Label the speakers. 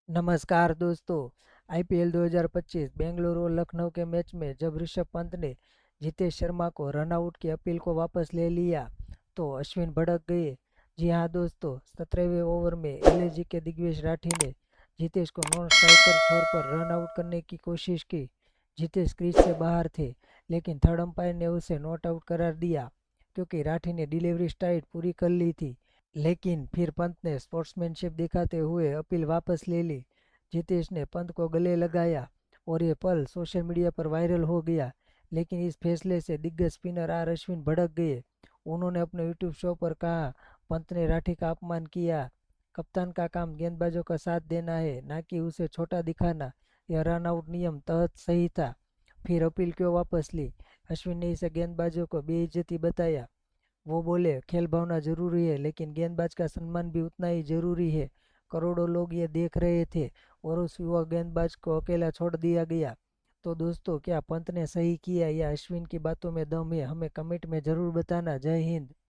Speaker 1: नमस्कार दोस्तों। आईपीएल 2025 बेंगलुरु और लखनऊ के मैच में जब ऋषभ पंत ने जितेश शर्मा को रनआउट की अपील को वापस ले लिया तो अश्विन भड़क गए। जी हाँ दोस्तों, 17वें ओवर में एलएसजी के दिग्विजय राठी ने जितेश को नॉन स्ट्राइकर छोर पर रन आउट करने की कोशिश की। जितेश क्रीज से बाहर थे, लेकिन थर्ड अंपायर ने उसे नॉट आउट करार दिया क्योंकि राठी ने डिलीवरी स्ट्राइक पूरी कर ली थी। लेकिन फिर पंत ने स्पोर्ट्समैनशिप दिखाते हुए अपील वापस ले ली। जितेश ने पंत को गले लगाया और ये पल सोशल मीडिया पर वायरल हो गया। लेकिन इस फैसले से दिग्गज स्पिनर आर अश्विन भड़क गए। उन्होंने अपने यूट्यूब शो पर कहा, पंत ने राठी का अपमान किया। कप्तान का काम गेंदबाजों का साथ देना है, ना कि उसे छोटा दिखाना। यह रन आउट नियम तहत सही था। फिर अपील क्यों वापस ली? अश्विन ने इसे गेंदबाजों को बेइज्जती बताया। वो बोले, खेल भावना जरूरी है, लेकिन गेंदबाज का सम्मान भी उतना ही जरूरी है। करोड़ों लोग ये देख रहे थे और उस युवा गेंदबाज को अकेला छोड़ दिया गया। तो दोस्तों, क्या पंत ने सही किया या अश्विन की बातों में दम है? हमें कमेंट में जरूर बताना। जय हिंद।